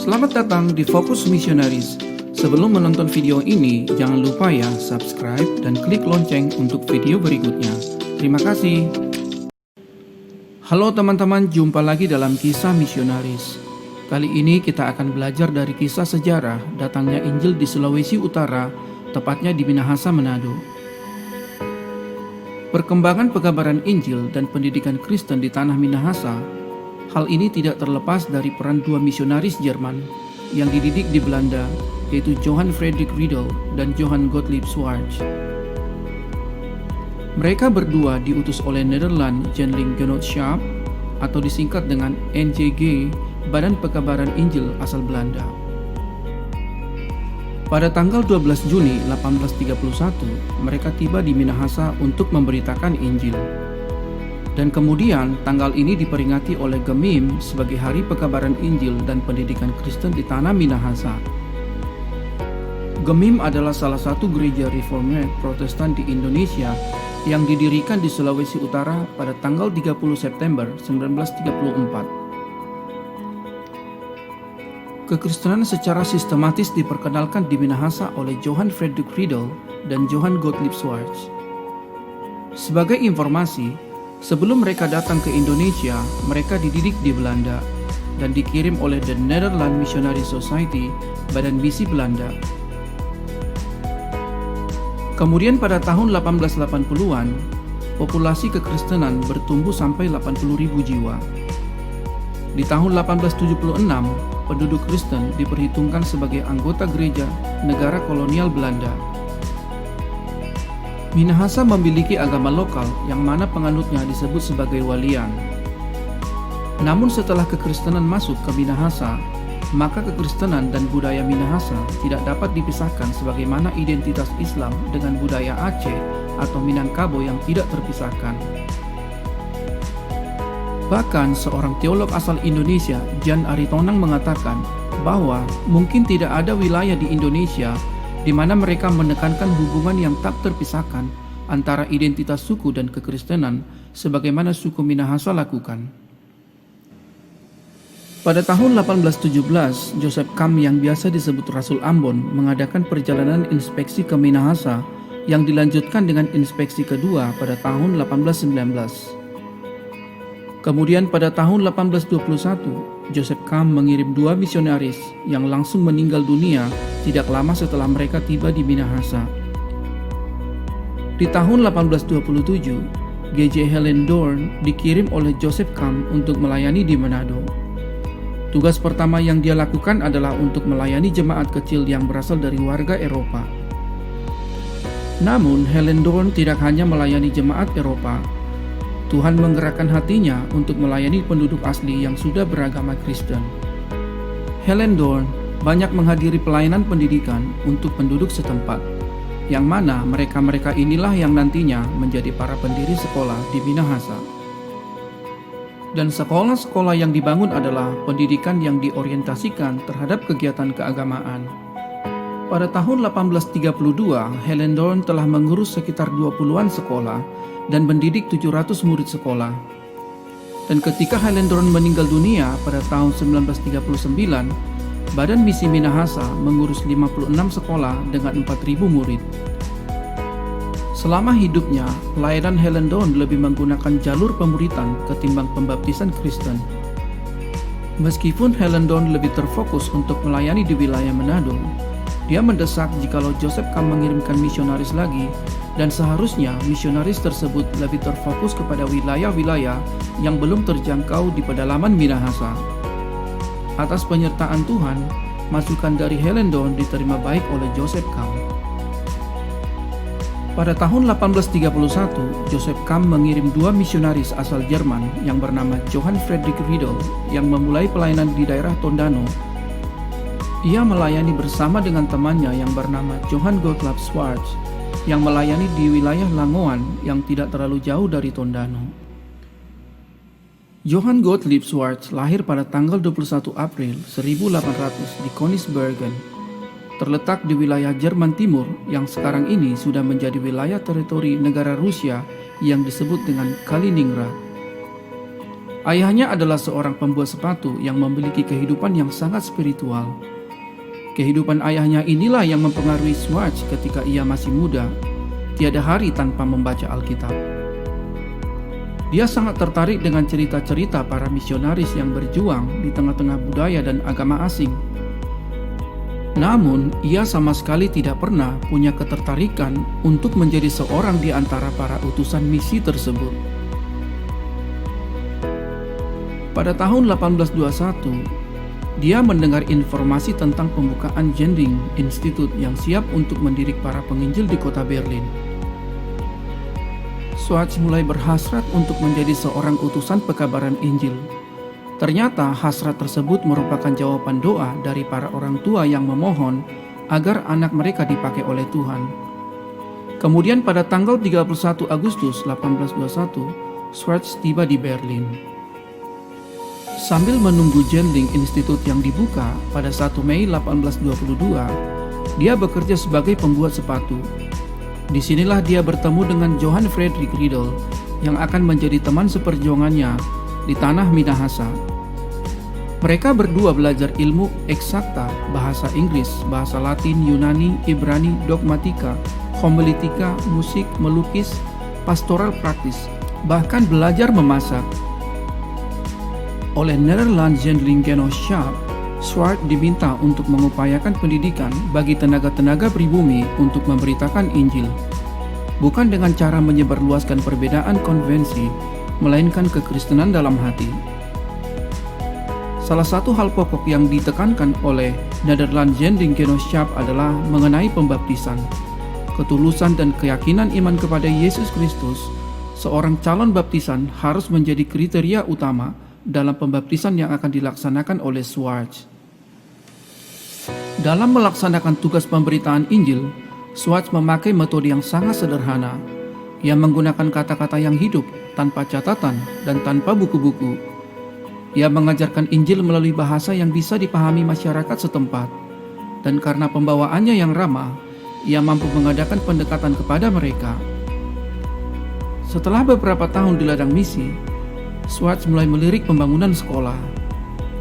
Selamat datang di Fokus Missionaries. Sebelum menonton video ini, jangan lupa ya subscribe dan klik lonceng untuk video berikutnya. Terima kasih. Halo teman-teman, jumpa lagi dalam Kisah Misionaris. Kali ini kita akan belajar dari kisah sejarah datangnya Injil di Sulawesi Utara, tepatnya di Minahasa, Manado. Perkembangan pengabaran Injil dan pendidikan Kristen di tanah Minahasa. Hal ini tidak terlepas dari peran dua misionaris Jerman yang dididik di Belanda, yaitu Johann Friedrich Riedel dan Johann Gottlieb Schwarz. Mereka berdua diutus oleh Nederland Zendeling Genootschap atau disingkat dengan NJG, Badan Pekabaran Injil asal Belanda. Pada tanggal 12 Juni 1831, mereka tiba di Minahasa untuk memberitakan Injil. Dan kemudian tanggal ini diperingati oleh Gemim sebagai Hari Pekabaran Injil dan Pendidikan Kristen di tanah Minahasa. Gemim adalah salah satu gereja reformer Protestan di Indonesia yang didirikan di Sulawesi Utara pada tanggal 30 September 1934. Kekristenan secara sistematis diperkenalkan di Minahasa oleh Johann Friedrich Riedel dan Johann Gottlieb Schwarz. Sebagai informasi, sebelum mereka datang ke Indonesia, mereka dididik di Belanda dan dikirim oleh The Netherlands Missionary Society, Badan Misi Belanda. Kemudian pada tahun 1880-an, populasi kekristenan bertumbuh sampai 80.000 jiwa. Di tahun 1876, penduduk Kristen diperhitungkan sebagai anggota gereja negara kolonial Belanda. Minahasa memiliki agama lokal yang mana penganutnya disebut sebagai walian. Namun setelah kekristenan masuk ke Minahasa, maka kekristenan dan budaya Minahasa tidak dapat dipisahkan sebagaimana identitas Islam dengan budaya Aceh atau Minangkabau yang tidak terpisahkan. Bahkan seorang teolog asal Indonesia, Jan Aritonang, mengatakan bahwa mungkin tidak ada wilayah di Indonesia di mana mereka menekankan hubungan yang tak terpisahkan antara identitas suku dan kekristenan sebagaimana suku Minahasa lakukan. Pada tahun 1817, Joseph Kam yang biasa disebut Rasul Ambon mengadakan perjalanan inspeksi ke Minahasa yang dilanjutkan dengan inspeksi kedua pada tahun 1819. Kemudian pada tahun 1821, Joseph Kam mengirim dua misionaris yang langsung meninggal dunia tidak lama setelah mereka tiba di Minahasa. Di tahun 1827, G.J. Hellendoorn dikirim oleh Joseph Kam untuk melayani di Manado. Tugas pertama yang dia lakukan adalah untuk melayani jemaat kecil yang berasal dari warga Eropa. Namun, Hellendoorn tidak hanya melayani jemaat Eropa. Tuhan menggerakkan hatinya untuk melayani penduduk asli yang sudah beragama Kristen. Hellendoorn banyak menghadiri pelayanan pendidikan untuk penduduk setempat, yang mana mereka-mereka inilah yang nantinya menjadi para pendiri sekolah di Minahasa. Dan sekolah-sekolah yang dibangun adalah pendidikan yang diorientasikan terhadap kegiatan keagamaan. Pada tahun 1832, Hellendoorn telah mengurus sekitar 20-an sekolah dan mendidik 700 murid sekolah. Dan ketika Hellendoorn meninggal dunia pada tahun 1939, Badan Misi Minahasa mengurus 56 sekolah dengan 4.000 murid. Selama hidupnya, pelayanan Hellendoorn lebih menggunakan jalur pemuritan ketimbang pembaptisan Kristen. Meskipun Hellendoorn lebih terfokus untuk melayani di wilayah Manado, dia mendesak jikalau Joseph Kam mengirimkan misionaris lagi, dan seharusnya misionaris tersebut lebih terfokus kepada wilayah-wilayah yang belum terjangkau di pedalaman Minahasa. Atas penyertaan Tuhan, masukan dari Hellendoorn diterima baik oleh Joseph Kam. Pada tahun 1831, Joseph Kam mengirim dua misionaris asal Jerman yang bernama Johann Friedrich Riedel yang memulai pelayanan di daerah Tondano. Ia melayani bersama dengan temannya yang bernama Johann Gottlieb Schwarz yang melayani di wilayah Langoan yang tidak terlalu jauh dari Tondano. Johann Gottlieb Schwarz lahir pada tanggal 21 April 1800 di Königsbergen, terletak di wilayah Jerman Timur yang sekarang ini sudah menjadi wilayah teritori negara Rusia yang disebut dengan Kaliningrad. Ayahnya adalah seorang pembuat sepatu yang memiliki kehidupan yang sangat spiritual. Kehidupan ayahnya inilah yang mempengaruhi Swartz ketika ia masih muda, tiada hari tanpa membaca Alkitab. Dia sangat tertarik dengan cerita-cerita para misionaris yang berjuang di tengah-tengah budaya dan agama asing. Namun, ia sama sekali tidak pernah punya ketertarikan untuk menjadi seorang di antara para utusan misi tersebut. Pada tahun 1821, dia mendengar informasi tentang pembukaan Zending Institute yang siap untuk mendidik para penginjil di kota Berlin. Swartz mulai berhasrat untuk menjadi seorang utusan pekabaran Injil. Ternyata hasrat tersebut merupakan jawaban doa dari para orang tua yang memohon agar anak mereka dipakai oleh Tuhan. Kemudian pada tanggal 31 Agustus 1821, Swartz tiba di Berlin. Sambil menunggu Zending Institute yang dibuka pada 1 Mei 1822, dia bekerja sebagai pembuat sepatu. Disinilah dia bertemu dengan Johann Friedrich Riedel yang akan menjadi teman seperjuangannya di tanah Minahasa. Mereka berdua belajar ilmu eksakta, bahasa Inggris, bahasa Latin, Yunani, Ibrani, dogmatika, homiletika, musik, melukis, pastoral praktis, bahkan belajar memasak. Oleh Nederlands Zendelingenootschap, Swartz diminta untuk mengupayakan pendidikan bagi tenaga-tenaga pribumi untuk memberitakan Injil, bukan dengan cara menyebarluaskan perbedaan konvensi, melainkan kekristenan dalam hati. Salah satu hal pokok yang ditekankan oleh Nederlands Zendelingenootschap adalah mengenai pembaptisan, ketulusan dan keyakinan iman kepada Yesus Kristus. Seorang calon baptisan harus menjadi kriteria utama dalam pembaptisan yang akan dilaksanakan oleh Swartz. Dalam melaksanakan tugas pemberitaan Injil, Swartz memakai metode yang sangat sederhana. Ia menggunakan kata-kata yang hidup, tanpa catatan dan tanpa buku-buku. Ia mengajarkan Injil melalui bahasa yang bisa dipahami masyarakat setempat. Dan karena pembawaannya yang ramah, ia mampu mengadakan pendekatan kepada mereka. Setelah beberapa tahun di ladang misi, Swartz mulai melirik pembangunan sekolah.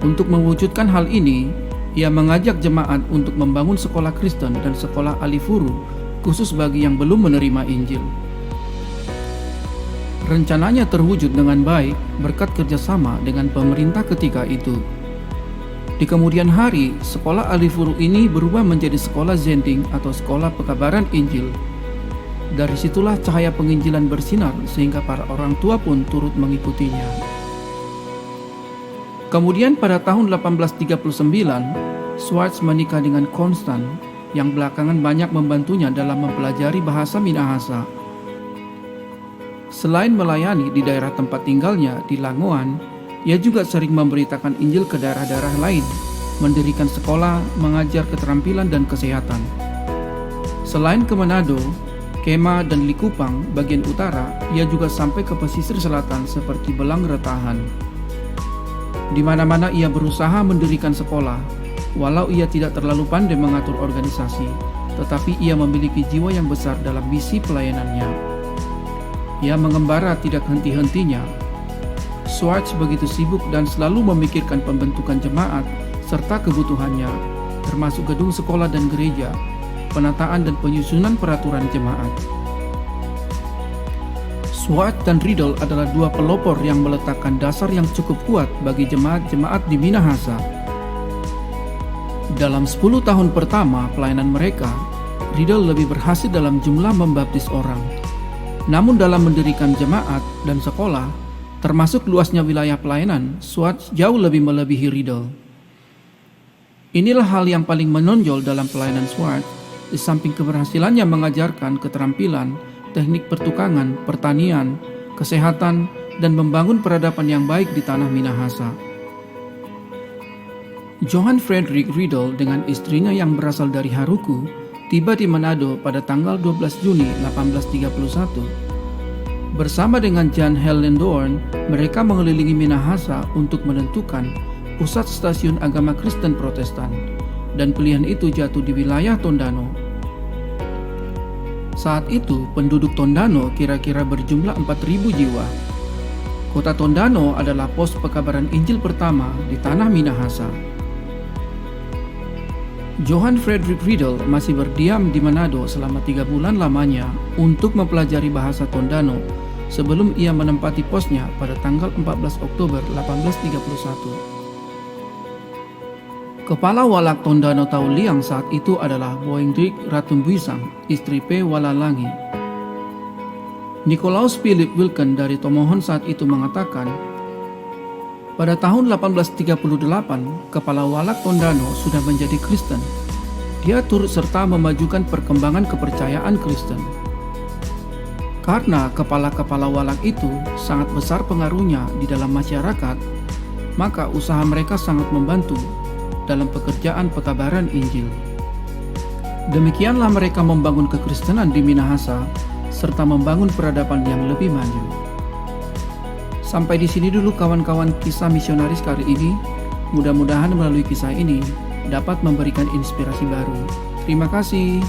Untuk mewujudkan hal ini, ia mengajak jemaat untuk membangun sekolah Kristen dan sekolah alifuru khusus bagi yang belum menerima Injil. Rencananya terwujud dengan baik berkat kerjasama dengan pemerintah ketika itu. Di kemudian hari, sekolah alifuru ini berubah menjadi sekolah Zending atau sekolah pekabaran Injil. Dari situlah cahaya penginjilan bersinar sehingga para orang tua pun turut mengikutinya. Kemudian pada tahun 1839, Swartz menikah dengan Constant yang belakangan banyak membantunya dalam mempelajari bahasa Minahasa. Selain melayani di daerah tempat tinggalnya di Langoan, ia juga sering memberitakan Injil ke daerah-daerah lain, mendirikan sekolah, mengajar keterampilan dan kesehatan. Selain ke Manado, Kema dan Likupang bagian utara, ia juga sampai ke pesisir selatan seperti Belang Retahan. Di mana-mana ia berusaha mendirikan sekolah, walau ia tidak terlalu pandai mengatur organisasi, tetapi ia memiliki jiwa yang besar dalam misi pelayanannya. Ia mengembara tidak henti-hentinya. Swartz begitu sibuk dan selalu memikirkan pembentukan jemaat serta kebutuhannya, termasuk gedung sekolah dan gereja, penataan dan penyusunan peraturan jemaat. Swartz dan Riedel adalah dua pelopor yang meletakkan dasar yang cukup kuat bagi jemaat-jemaat di Minahasa. Dalam 10 tahun pertama pelayanan mereka, Riedel lebih berhasil dalam jumlah membaptis orang. Namun dalam mendirikan jemaat dan sekolah, termasuk luasnya wilayah pelayanan, Swartz jauh lebih melebihi Riedel. Inilah hal yang paling menonjol dalam pelayanan Swartz. Di samping keberhasilannya mengajarkan keterampilan, teknik pertukangan, pertanian, kesehatan, dan membangun peradaban yang baik di tanah Minahasa. Johann Friedrich Riedel dengan istrinya yang berasal dari Haruku tiba di Manado pada tanggal 12 Juni 1831. Bersama dengan Jan Hellendoorn, mereka mengelilingi Minahasa untuk menentukan pusat stasiun agama Kristen Protestan, dan pilihan itu jatuh di wilayah Tondano. Saat itu penduduk Tondano kira-kira berjumlah 4.000 jiwa. Kota Tondano adalah pos pekabaran Injil pertama di tanah Minahasa. Johann Friedrich Riedel masih berdiam di Manado selama 3 bulan lamanya untuk mempelajari bahasa Tondano sebelum ia menempati posnya pada tanggal 14 Oktober 1831. Kepala Walak Tondano Tauliang saat itu adalah Boindrik Ratumbuisang, istri P. Walalangi. Nikolaus Philip Wilken dari Tomohon saat itu mengatakan, pada tahun 1838, Kepala Walak Tondano sudah menjadi Kristen. Dia turut serta memajukan perkembangan kepercayaan Kristen. Karena kepala-kepala walak itu sangat besar pengaruhnya di dalam masyarakat, maka usaha mereka sangat membantu dalam pekerjaan pekabaran Injil. Demikianlah mereka membangun kekristenan di Minahasa serta membangun peradaban yang lebih maju. Sampai di sini dulu kawan-kawan kisah misionaris kali ini. Mudah-mudahan melalui kisah ini dapat memberikan inspirasi baru. Terima kasih.